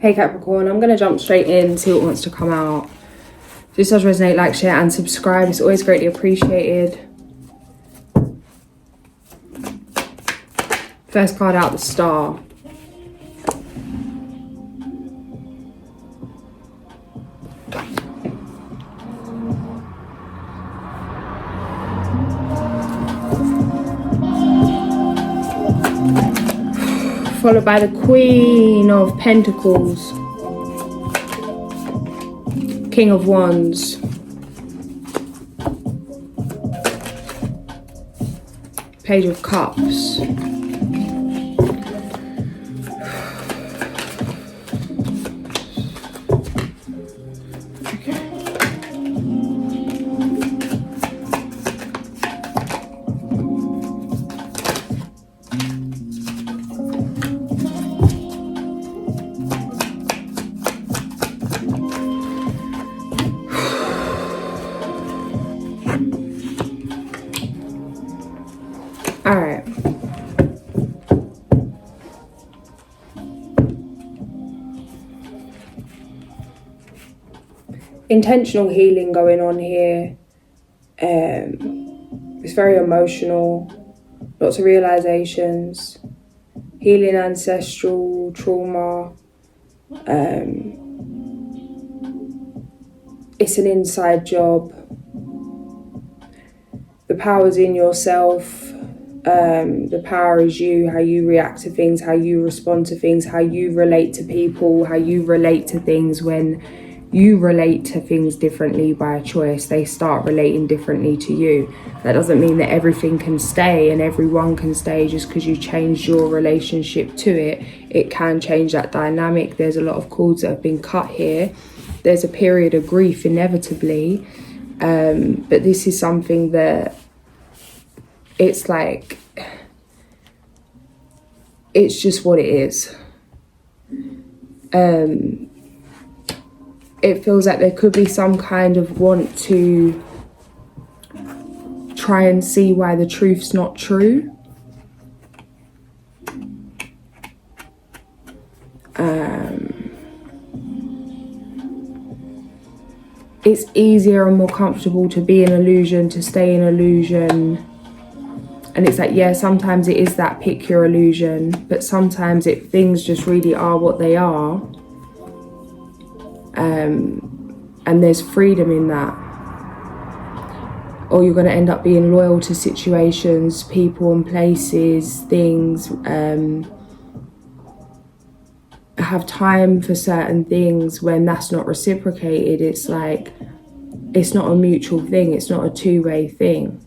Hey Capricorn, I'm going to jump straight in, see what wants to come out. If this does resonate, like, share and subscribe. It's always greatly appreciated. First card out, the Star. Followed by the Queen of Pentacles, King of Wands, Page of Cups, Alright. Intentional healing going on here. It's very emotional. Lots of realizations. Healing ancestral trauma. It's an inside job. The power's in yourself. The power is you, how you react to things, how you respond to things, how you relate to people, how you relate to things. When you relate to things differently by choice, they start relating differently to you. That doesn't mean that everything can stay and everyone can stay just because you changed your relationship to it. It can change that dynamic. There's a lot of cords that have been cut here. There's a period of grief inevitably, but this is something that it's like, it's just what it is. It feels like there could be some kind of want to try and see why the truth's not true. It's easier and more comfortable to be in illusion, to stay in illusion. And it's like, yeah, sometimes it is that pick your illusion, but sometimes things just really are what they are. And there's freedom in that. Or you're going to end up being loyal to situations, people and places, things. Have time for certain things when that's not reciprocated. It's like, it's not a mutual thing. It's not a two-way thing.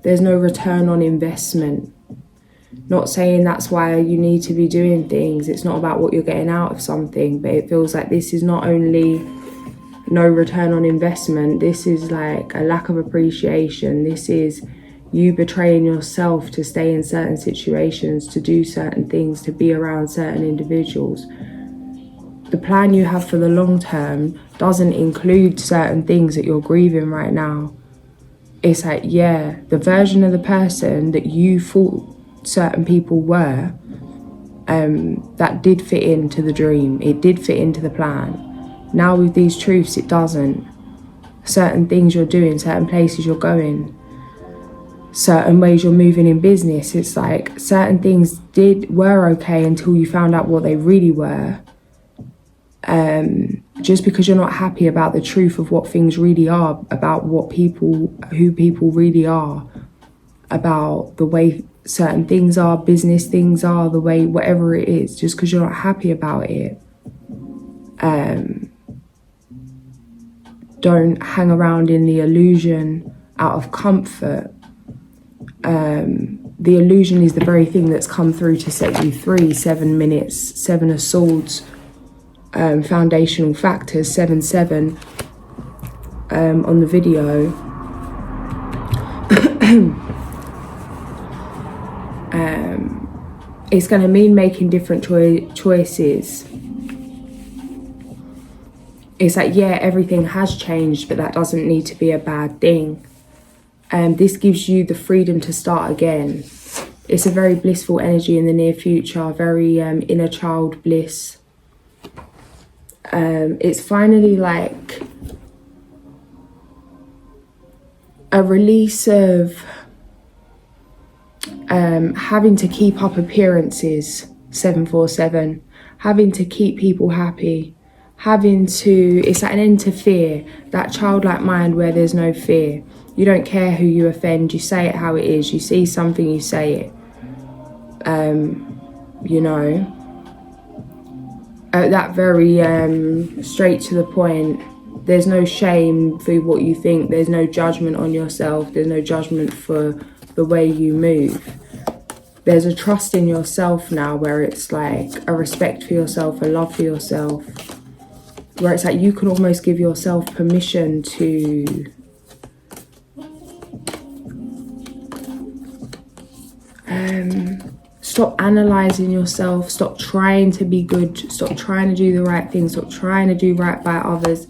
There's no return on investment. Not saying that's why you need to be doing things. It's not about what you're getting out of something, but it feels like this is not only no return on investment, this is like a lack of appreciation. This is you betraying yourself to stay in certain situations, to do certain things, to be around certain individuals. The plan you have for the long term doesn't include certain things that you're grieving right now. It's like, yeah, the version of the person that you thought certain people were, that did fit into the dream. It did fit into the plan. Now with these truths, it doesn't. Certain things you're doing, certain places you're going, certain ways you're moving in business. It's like certain things were okay until you found out what they really were. Just because you're not happy about the truth of what things really are, about who people really are, about the way certain things are, business things are, the way, whatever it is, just because you're not happy about it. Don't hang around in the illusion out of comfort. The illusion is the very thing that's come through to set you free. 7 minutes, 7 of Swords. Foundational factors, 7-7 on the video. It's going to mean making different choices. It's like, yeah, everything has changed, but that doesn't need to be a bad thing. This gives you the freedom to start again. It's a very blissful energy in the near future, very inner child bliss. It's finally like a release of having to keep up appearances 747, having to keep people happy, it's like an end to fear, that childlike mind where there's no fear. You don't care who you offend, you say it how it is. You see something, you say it. You know, that very straight to the point. There's no shame for what you think. There's no judgment on yourself. There's no judgment for the way you move. There's a trust in yourself now where it's like a respect for yourself, a love for yourself, where it's like you can almost give yourself permission to stop analysing yourself, stop trying to be good, stop trying to do the right thing, stop trying to do right by others.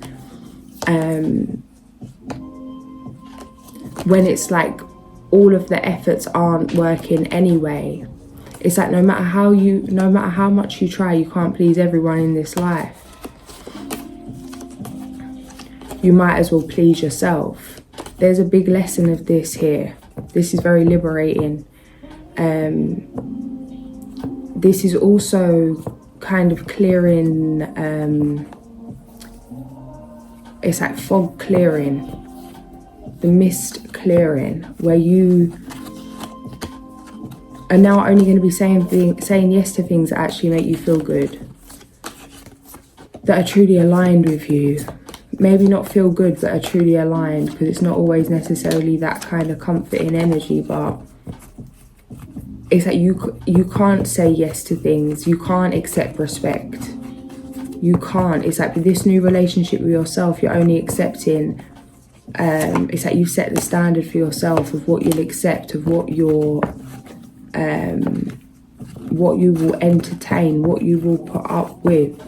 When it's like all of the efforts aren't working anyway. It's like no matter how much you try, you can't please everyone in this life. You might as well please yourself. There's a big lesson of this here. This is very liberating. This is also kind of clearing, it's like fog clearing, the mist clearing, where you are now only going to be saying yes to things that actually make you feel good, that are truly aligned with you. Maybe not feel good, but are truly aligned, because it's not always necessarily that kind of comforting energy, but it's like you can't say yes to things. You can't accept respect. You can't. It's like with this new relationship with yourself, you're only accepting, it's like you've set the standard for yourself of what you'll accept, of what you will entertain, what you will put up with.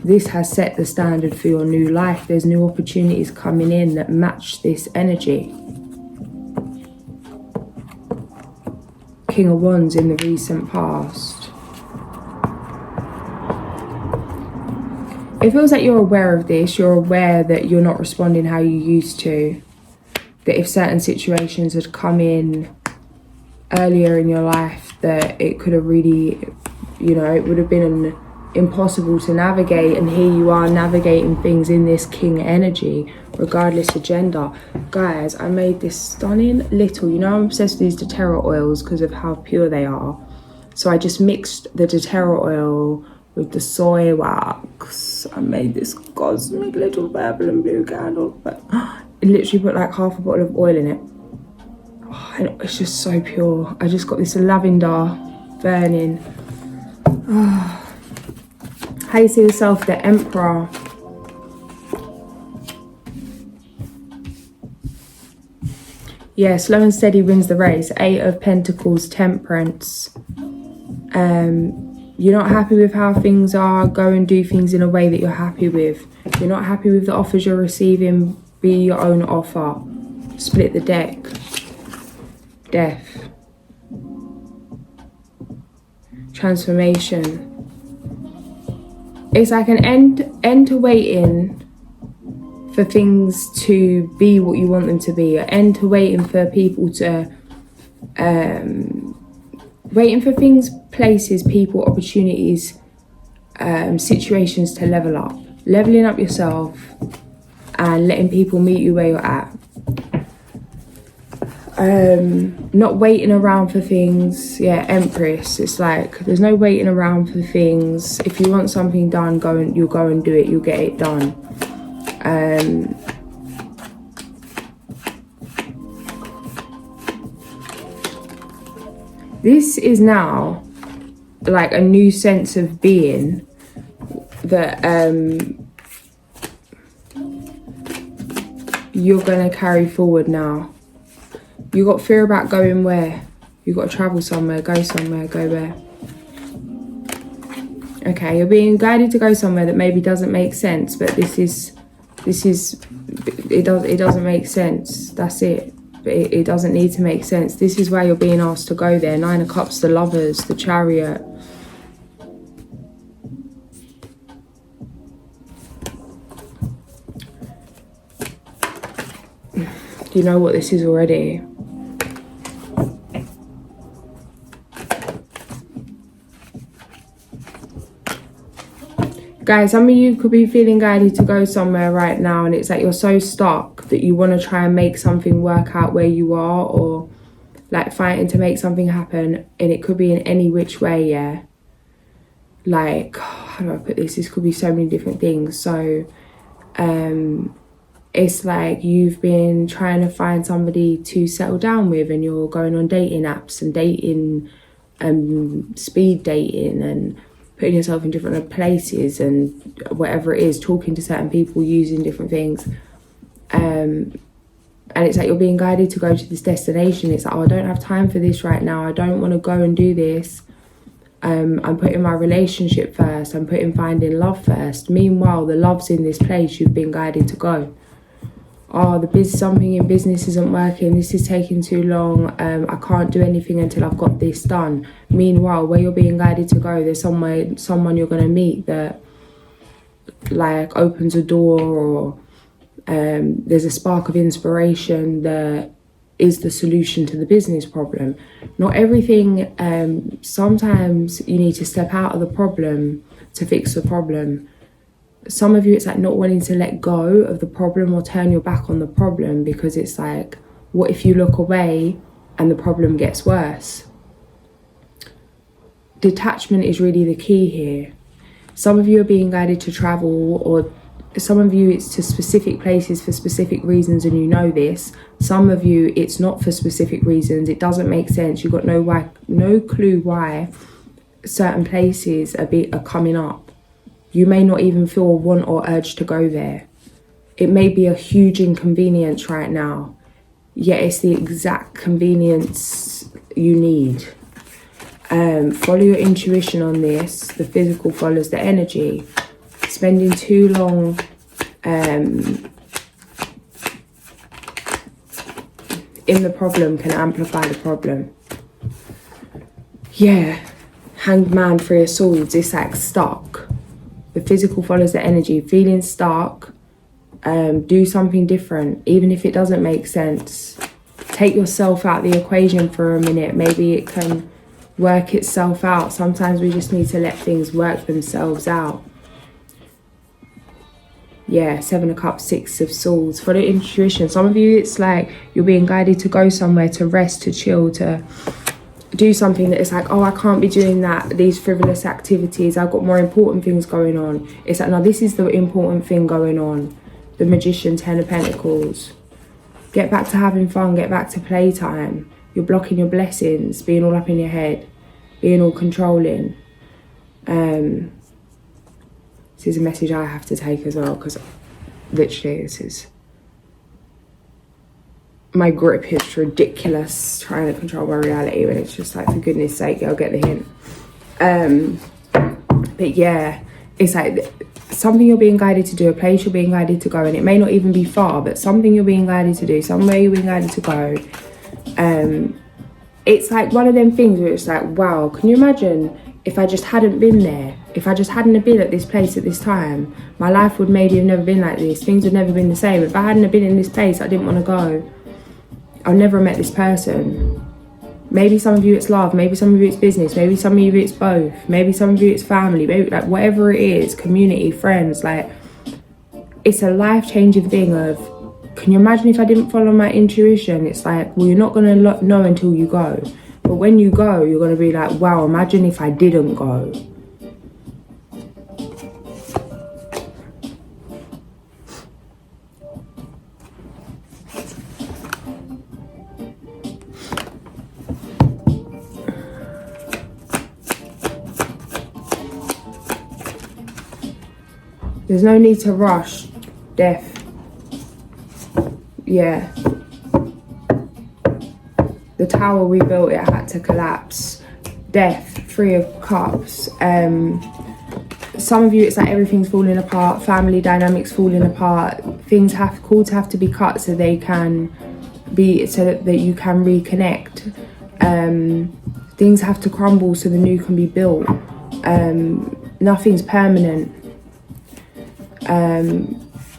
This has set the standard for your new life. There's new opportunities coming in that match this energy. King of Wands in the recent past. It feels like you're aware of this. You're aware that you're not responding how you used to. That if certain situations had come in earlier in your life, that it could have really, you know, it would have been impossible to navigate, and here you are navigating things in this king energy regardless of gender. Guys, I made this stunning little, you know, I'm obsessed with these doTERRA oils because of how pure they are, so I just mixed the doTERRA oil with the soy wax. I made this cosmic little purple and blue candle, but it literally put like half a bottle of oil in it. Oh, and it's just so pure. I just got this lavender burning. Oh. How you see yourself, the Emperor. Yeah, slow and steady wins the race. 8 of Pentacles, Temperance. You're not happy with how things are, go and do things in a way that you're happy with. You're not happy with the offers you're receiving, be your own offer. Split the deck. Death. Transformation. It's like an end to waiting for things to be what you want them to be. An end to waiting for people to, waiting for things, places, people, opportunities, situations to level up. Leveling up yourself and letting people meet you where you're at. Not waiting around for things. Yeah, Empress. It's like there's no waiting around for things. If you want something done, you'll go and do it. You'll get it done. This is now like a new sense of being that you're gonna carry forward now. You got fear about going where? You got to travel somewhere, go where? Okay, you're being guided to go somewhere that maybe doesn't make sense, but it doesn't make sense. That's it. But it doesn't need to make sense. This is why you're being asked to go there. 9 of Cups, the Lovers, the Chariot. You know what this is already. Guys, some of you could be feeling guided to go somewhere right now, and it's like you're so stuck that you want to try and make something work out where you are, or like fighting to make something happen, and it could be in any which way, yeah. Like, how do I put this? This could be so many different things. So it's like you've been trying to find somebody to settle down with, and you're going on dating apps and dating, speed dating, and putting yourself in different places and whatever it is, talking to certain people, using different things. And it's like you're being guided to go to this destination. It's like, oh, I don't have time for this right now. I don't want to go and do this. I'm putting my relationship first. I'm putting finding love first. Meanwhile, the love's in this place. You've been guided to go. Oh, something in business isn't working. This is taking too long. I can't do anything until I've got this done. Meanwhile, where you're being guided to go, there's someone you're going to meet that like opens a door, or there's a spark of inspiration that is the solution to the business problem. Not everything, sometimes you need to step out of the problem to fix the problem. Some of you, it's like not wanting to let go of the problem or turn your back on the problem, because it's like, what if you look away and the problem gets worse? Detachment is really the key here. Some of you are being guided to travel, or some of you it's to specific places for specific reasons, and you know this. Some of you it's not for specific reasons. It doesn't make sense. You've got no clue why certain places are coming up. You may not even feel a want or urge to go there. It may be a huge inconvenience right now, yet it's the exact convenience you need. Follow your intuition on this. The physical follows the energy. Spending too long in the problem can amplify the problem. Yeah, Hanged Man, Three of Swords. It's like stuck. The physical follows the energy. Feeling stuck, do something different, even if it doesn't make sense. Take yourself out of the equation for a minute. Maybe it can work itself out. Sometimes we just need to let things work themselves out. Yeah, Seven of Cups, Six of Swords. Follow intuition. Some of you, it's like you're being guided to go somewhere, to rest, to chill, to do something that is like, oh, I can't be doing these frivolous activities. I've got more important things going on. It's like, no, this is the important thing going on. The Magician, Ten of Pentacles. Get back to having fun. Get back to playtime. You're blocking your blessings, being all up in your head, being all controlling. This is a message I have to take as well, because literally this is... my grip is ridiculous trying to control my reality, when it's just like, for goodness sake, I'll get the hint. But yeah, it's like something you're being guided to do, a place you're being guided to go, and it may not even be far, but something you're being guided to do, somewhere you're being guided to go. It's like one of them things where it's like, wow, can you imagine if I just hadn't been there? If I just hadn't have been at this place at this time, my life would maybe have never been like this. Things would never been the same. If I hadn't have been in this place I didn't want to go, I've never met this person. Maybe some of you it's love, maybe some of you it's business, maybe some of you it's both, maybe some of you it's family, maybe like whatever it is, community, friends. Like, it's a life-changing thing of, can you imagine if I didn't follow my intuition? It's like, well, you're not going to know until you go. But when you go, you're going to be like, wow, imagine if I didn't go. There's no need to rush. Death. Yeah. The tower we built, it had to collapse. Death. Three of Cups. Some of you, it's like everything's falling apart. Family dynamics falling apart. Things have to be cut so they can be, so that you can reconnect. Things have to crumble so the new can be built. Nothing's permanent.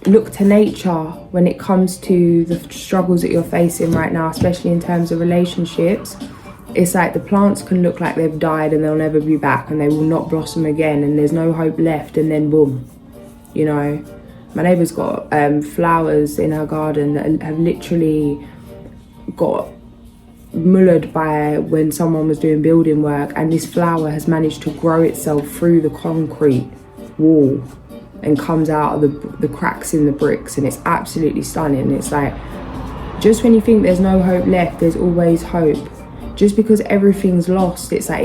look to nature when it comes to the struggles that you're facing right now, especially in terms of relationships. It's like the plants can look like they've died and they'll never be back and they will not blossom again and there's no hope left, and then boom, you know. My neighbour's got flowers in her garden that have literally got mullered by when someone was doing building work, and this flower has managed to grow itself through the concrete wall and comes out of the cracks in the bricks, and it's absolutely stunning. It's like, just when you think there's no hope left, there's always hope. Just because everything's lost, it's like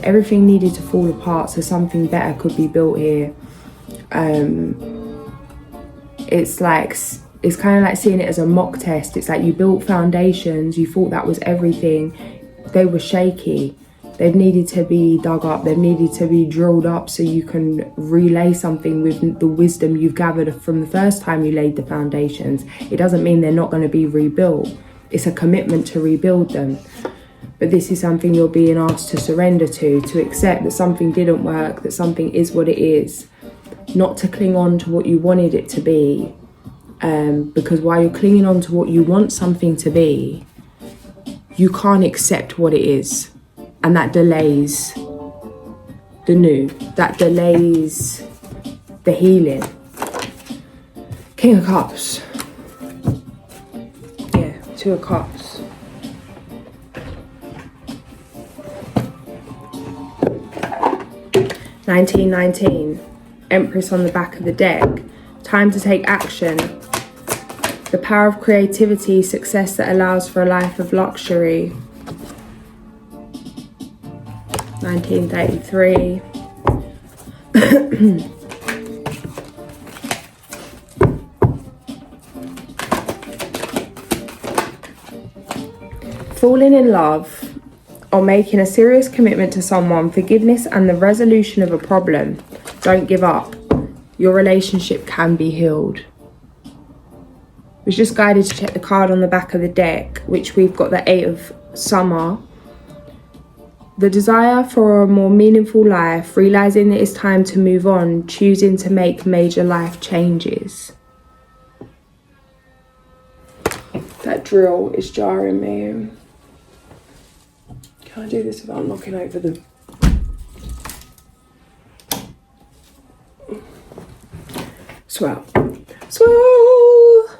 everything needed to fall apart so something better could be built here. It's kind of like seeing it as a mock test. It's like you built foundations, you thought that was everything. They were shaky. They've needed to be dug up. They've needed to be drilled up so you can relay something with the wisdom you've gathered from the first time you laid the foundations. It doesn't mean they're not going to be rebuilt. It's a commitment to rebuild them. But this is something you're being asked to surrender to accept that something didn't work, that something is what it is. Not to cling on to what you wanted it to be. Because while you're clinging on to what you want something to be, you can't accept what it is. And that delays the new. That delays the healing. King of Cups. Yeah, Two of Cups. $1919. Empress on the back of the deck. Time to take action. The power of creativity, success that allows for a life of luxury. 1933. Falling in love or making a serious commitment to someone, forgiveness and the resolution of a problem. Don't give up. Your relationship can be healed. Was just guided to check the card on the back of the deck, which we've got the 8 of Summer. The desire for a more meaningful life, realising that it's time to move on, choosing to make major life changes. That drill is jarring me. Can I do this without knocking over the... Swell. Swell!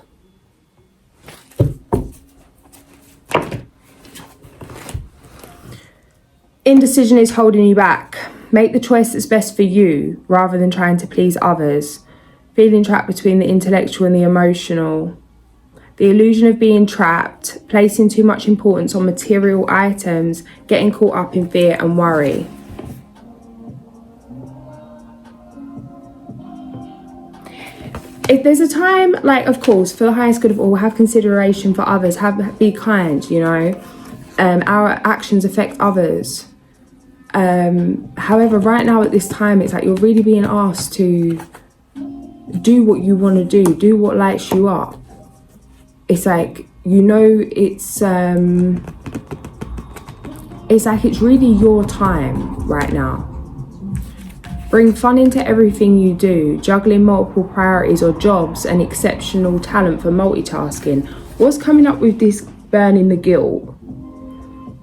Indecision is holding you back. Make the choice that's best for you rather than trying to please others. Feeling trapped between the intellectual and the emotional. The illusion of being trapped, placing too much importance on material items, getting caught up in fear and worry. If there's a time, like, of course, for the highest good of all, have consideration for others, be kind, you know. Our actions affect others. However, right now at this time, it's like you're really being asked to do what you want to do what lights you up. It's like, you know, it's like it's really your time right now. Bring fun into everything you do, juggling multiple priorities or jobs and exceptional talent for multitasking. What's coming up with this burning the guilt?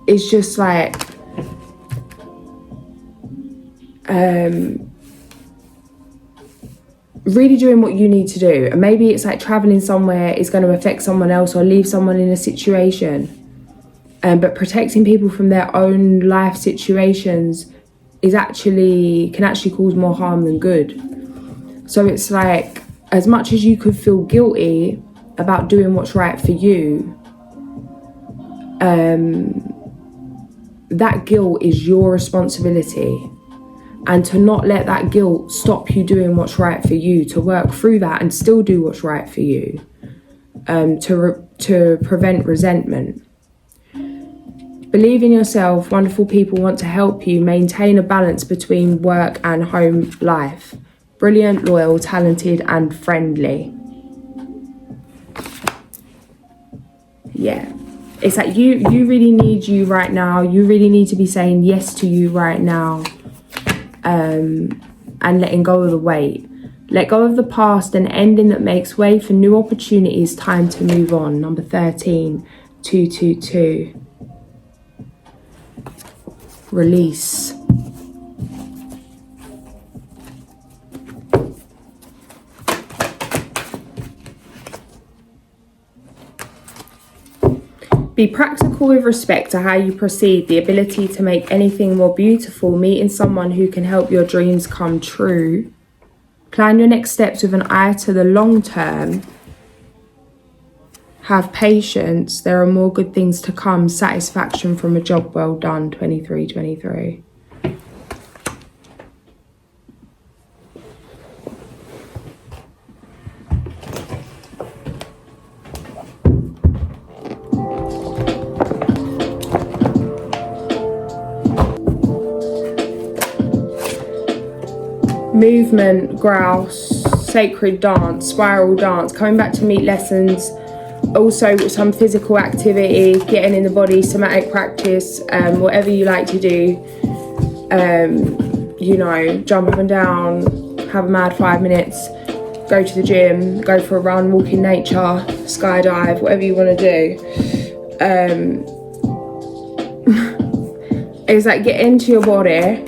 It's just like, really doing what you need to do. And maybe it's like traveling somewhere is going to affect someone else or leave someone in a situation. But protecting people from their own life situations can actually cause more harm than good. So it's like, as much as you could feel guilty about doing what's right for you, that guilt is your responsibility. And to not let that guilt stop you doing what's right for you, to work through that and still do what's right for you, to prevent resentment. Believe in yourself. Wonderful people want to help you maintain a balance between work and home life. Brilliant, loyal, talented and friendly. Yeah. It's like you really need you right now. You really need to be saying yes to you right now. And letting go of the weight. Let go of the past, an ending that makes way for new opportunities. Time to move on. Number 13, 222. Release. Be practical with respect to how you proceed, the ability to make anything more beautiful, meeting someone who can help your dreams come true. Plan your next steps with an eye to the long term. Have patience, there are more good things to come. Satisfaction from a job well done, 2323. Movement, grouse, sacred dance, spiral dance, coming back to meet lessons. Also some physical activity, getting in the body, somatic practice, whatever you like to do. You know, jump up and down, have a mad 5 minutes, go to the gym, go for a run, walk in nature, skydive, whatever you want to do. It's like get into your body.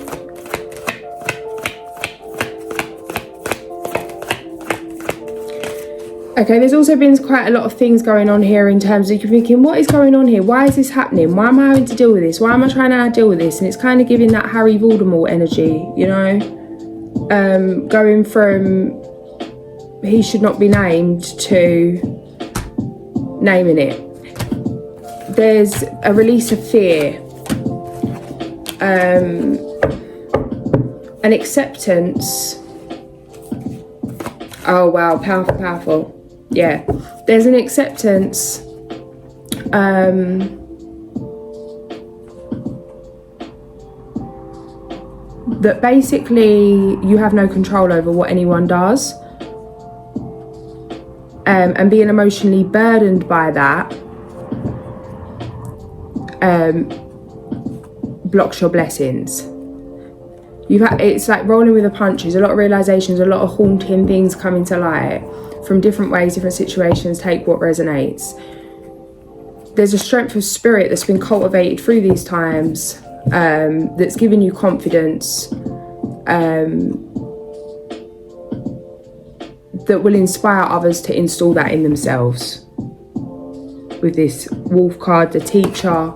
Okay, there's also been quite a lot of things going on here in terms of you're thinking, what is going on here? Why is this happening? Why am I having to deal with this? Why am I trying to deal with this? And it's kind of giving that Harry Voldemort energy, you know? Going from he should not be named to naming it. There's a release of fear. An acceptance. Oh wow, powerful, powerful. Yeah, there's an acceptance that basically you have no control over what anyone does, and being emotionally burdened by that blocks your blessings. It's like rolling with the punches, a lot of realizations, a lot of haunting things coming to light from different ways, different situations. Take what resonates. There's a strength of spirit that's been cultivated through these times, that's given you confidence, that will inspire others to install that in themselves. With this wolf card, the teacher,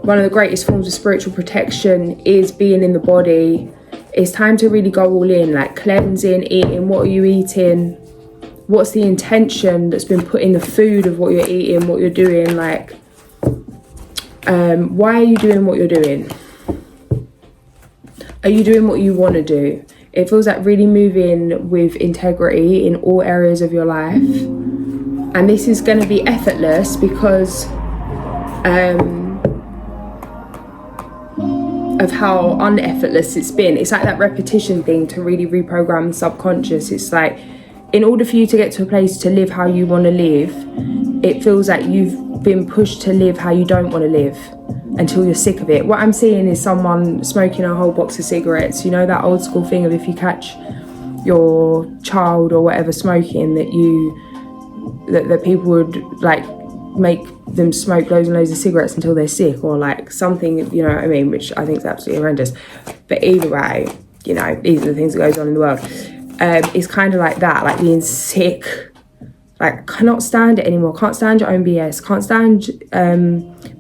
one of the greatest forms of spiritual protection is being in the body. It's time to really go all in, like cleansing, eating. What are you eating? What's the intention that's been put in the food of what you're eating, what you're doing? Like, why are you doing what you're doing? Are you doing what you want to do? It feels like really moving with integrity in all areas of your life. And this is going to be effortless because of how uneffortless it's been. It's like that repetition thing to really reprogram the subconscious. It's like, in order for you to get to a place to live how you want to live, it feels like you've been pushed to live how you don't want to live until you're sick of it. What I'm seeing is someone smoking a whole box of cigarettes. You know, that old school thing of if you catch your child or whatever smoking, that people would like make them smoke loads and loads of cigarettes until they're sick, or like something, you know what I mean, which I think is absolutely horrendous. But either way, you know, these are the things that goes on in the world. It's kind of like that, like being sick, like cannot stand it anymore, can't stand your own BS, can't stand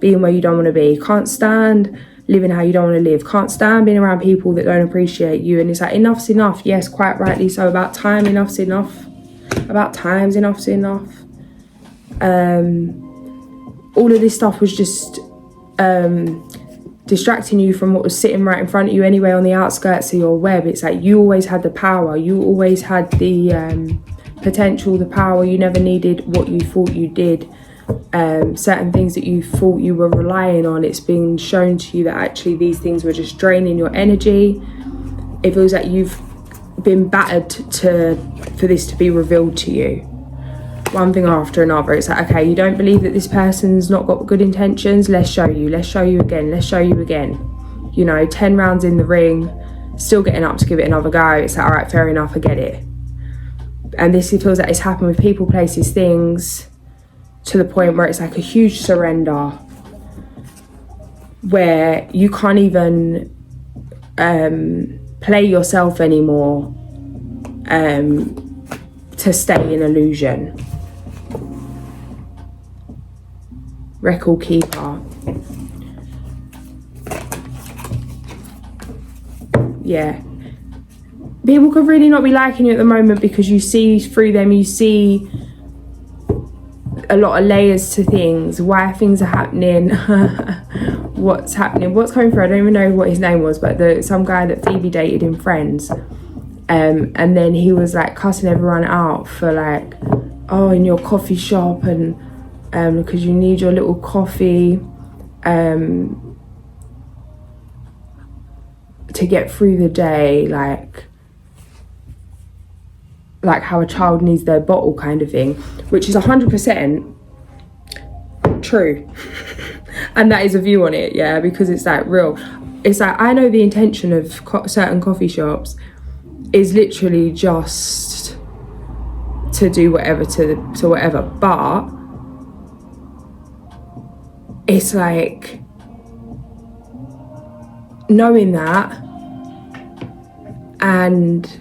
being where you don't want to be, can't stand living how you don't want to live, can't stand being around people that don't appreciate you. And it's like, enough's enough. Yes, quite rightly so. About time, enough's enough. About times, enough's enough. All of this stuff was just distracting you from what was sitting right in front of you anyway, on the outskirts of your web. It's like you always had the power, you always had the potential, the power. You never needed what you thought you did. Certain things that you thought you were relying on, it's been shown to you that actually these things were just draining your energy. It feels like you've been battered for this to be revealed to you. One thing after another. It's like, okay, you don't believe that this person's not got good intentions, let's show you again, let's show you again. You know, 10 rounds in the ring, still getting up to give it another go. It's like, all right, fair enough, I get it. And this feels like it's happened with people, places, things, to the point where it's like a huge surrender, where you can't even play yourself anymore to stay in illusion. Record keeper. Yeah. People could really not be liking you at the moment because you see through them, you see a lot of layers to things, why things are happening, what's happening, what's coming through. I don't even know what his name was, but some guy that Phoebe dated in Friends, and then he was like cussing everyone out for like, oh, in your coffee shop, and because you need your little coffee to get through the day, like how a child needs their bottle kind of thing, which is 100% true. And that is a view on it, yeah, because it's like real. It's like, I know the intention of certain coffee shops is literally just to do whatever to whatever, but it's like knowing that, and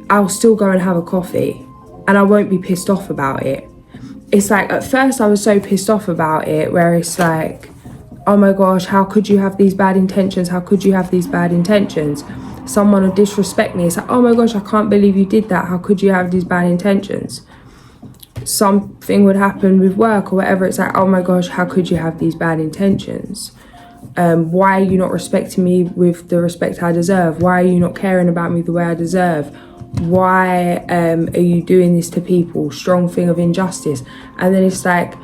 I'll still go and have a coffee and I won't be pissed off about it. It's like, at first I was so pissed off about it, where it's like, oh my gosh, how could you have these bad intentions? How could you have these bad intentions? Someone would disrespect me. It's like, oh my gosh, I can't believe you did that. How could you have these bad intentions? Something would happen with work or whatever. It's like, oh my gosh, how could you have these bad intentions? Why are you not respecting me with the respect I deserve? Why are you not caring about me the way I deserve? Why are you doing this to people? Strong thing of injustice. And then it's like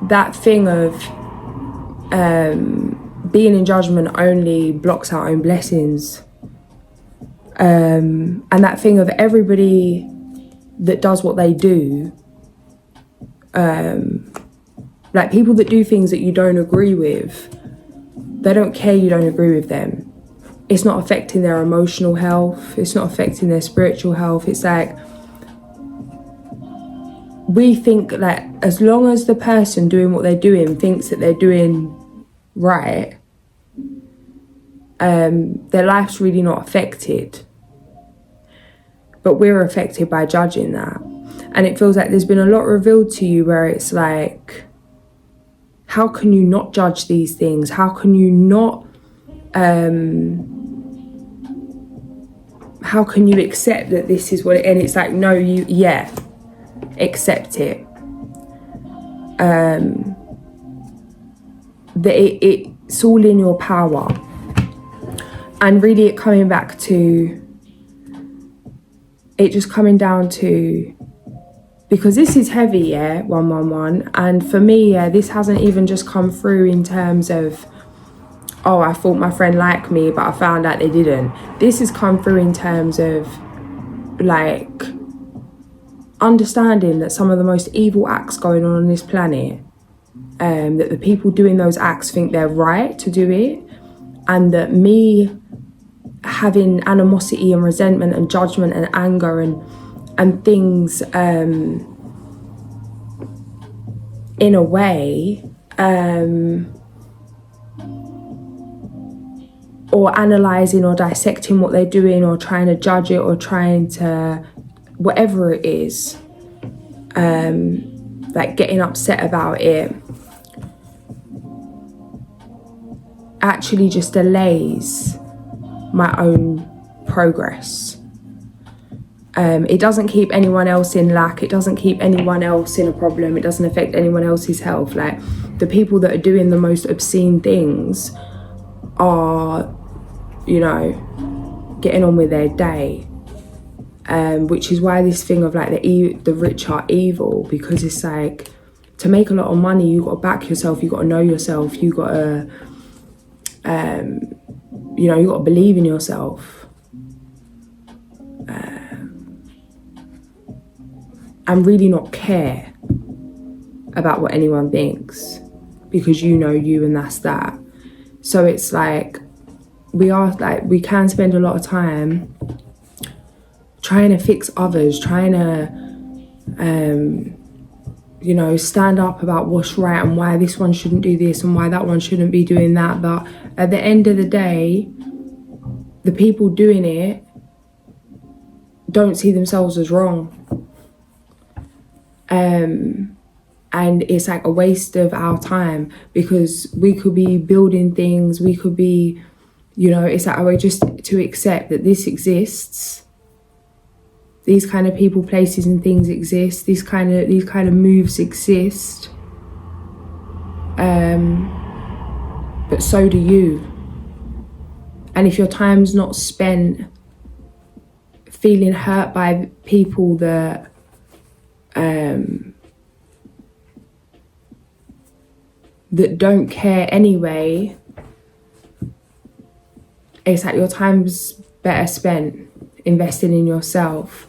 that thing of being in judgment only blocks our own blessings. And that thing of everybody that does what they do, like people that do things that you don't agree with, they don't care you don't agree with them. It's not affecting their emotional health. It's not affecting their spiritual health. It's like, we think that as long as the person doing what they're doing thinks that they're doing right, their life's really not affected. But we're affected by judging that. And it feels like there's been a lot revealed to you where it's like, how can you not judge these things? How can you not... how can you accept that this is what it, and it's like, no, accept it. That it's all in your power. And really it coming back to it, just coming down to, because this is heavy, yeah, 111, and for me, yeah, this hasn't even just come through in terms of, oh, I thought my friend liked me, but I found out they didn't. This has come through in terms of, like, understanding that some of the most evil acts going on this planet, that the people doing those acts think they're right to do it, and that me having animosity and resentment and judgment and anger and things, in a way, or analysing or dissecting what they're doing, or trying to judge it, or trying to, whatever it is, like getting upset about it, actually just delays my own progress. It doesn't keep anyone else in lack. It doesn't keep anyone else in a problem. It doesn't affect anyone else's health. Like, the people that are doing the most obscene things are, you know, getting on with their day, which is why this thing of like the rich are evil, because it's like, to make a lot of money, you got to back yourself, you got to know yourself, you got to, you know, you got to believe in yourself, and really not care about what anyone thinks, because you know you, and that's that. So it's like, we can spend a lot of time trying to fix others, trying to you know, stand up about what's right and why this one shouldn't do this and why that one shouldn't be doing that. But at the end of the day, the people doing it don't see themselves as wrong. And it's like a waste of our time, because we could be building things, we could be, you know, it's like we're just to accept that this exists. These kind of people, places and things exist. These kind of moves exist. But so do you. And if your time's not spent feeling hurt by people that that don't care anyway, it's like your time's better spent investing in yourself.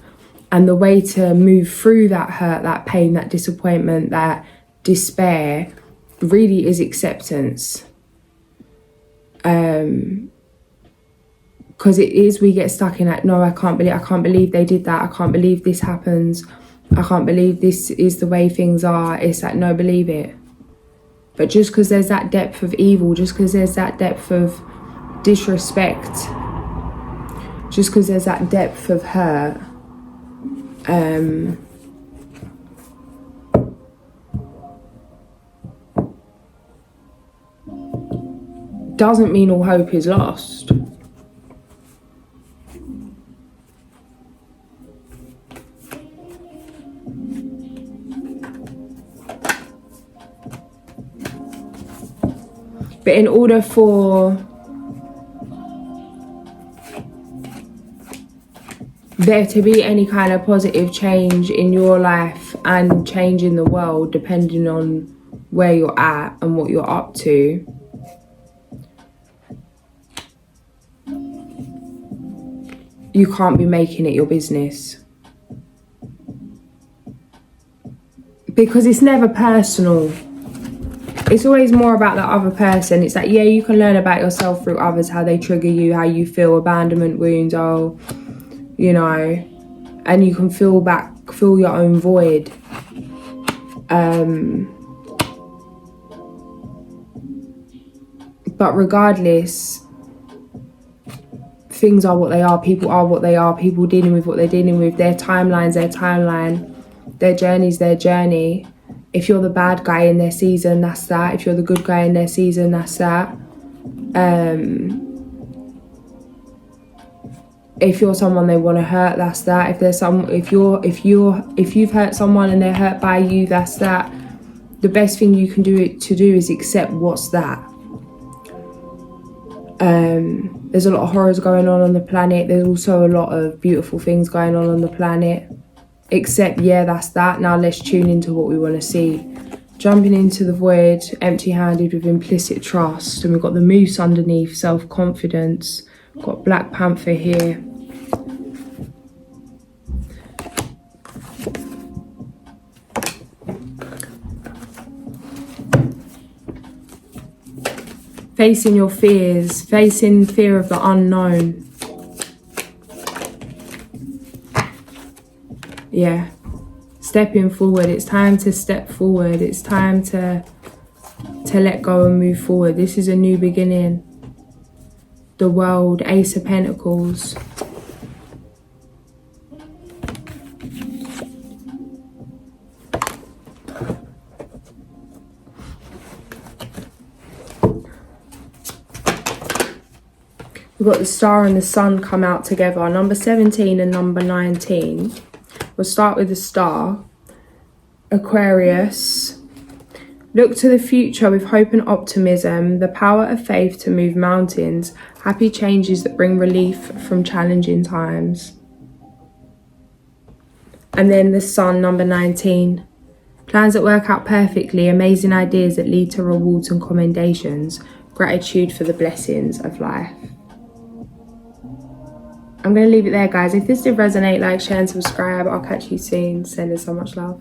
And the way to move through that hurt, that pain, that disappointment, that despair really is acceptance. Because it is, we get stuck in like, no, I can't believe they did that. I can't believe this happens. I can't believe this is the way things are. It's like, no, believe it. But just because there's that depth of evil, just because there's that depth of disrespect, just because there's that depth of hurt, doesn't mean all hope is lost. But in order for there to be any kind of positive change in your life and change in the world, depending on where you're at and what you're up to, you can't be making it your business. Because it's never personal. It's always more about the other person. It's like, yeah, you can learn about yourself through others, how they trigger you, how you feel, abandonment wounds, oh, you know, and you can feel your own void. But regardless, things are what they are, people are what they are, people dealing with what they're dealing with, their timeline's their timeline, their journey's their journey. If you're the bad guy in their season, that's that. If you're the good guy in their season, that's that. If you're someone they want to hurt, that's that. If you've hurt someone and they're hurt by you, that's that. The best thing you can do is accept what's that. There's a lot of horrors going on the planet. There's also a lot of beautiful things going on the planet. Except, yeah, that's that. Now let's tune into what we want to see. Jumping into the void, empty-handed with implicit trust. And we've got the moose underneath, self-confidence. We've got Black Panther here. Facing your fears, facing fear of the unknown. Yeah, stepping forward. It's time to step forward. It's time to let go and move forward. This is a new beginning. The world, Ace of Pentacles. We've got the star and the sun come out together. Number 17 and number 19. We'll start with the star. Aquarius. Look to the future with hope and optimism. The power of faith to move mountains. Happy changes that bring relief from challenging times. And then the sun, number 19. Plans that work out perfectly. Amazing ideas that lead to rewards and commendations. Gratitude for the blessings of life. I'm going to leave it there, guys. If this did resonate, like, share and subscribe. I'll catch you soon. Sending so much love.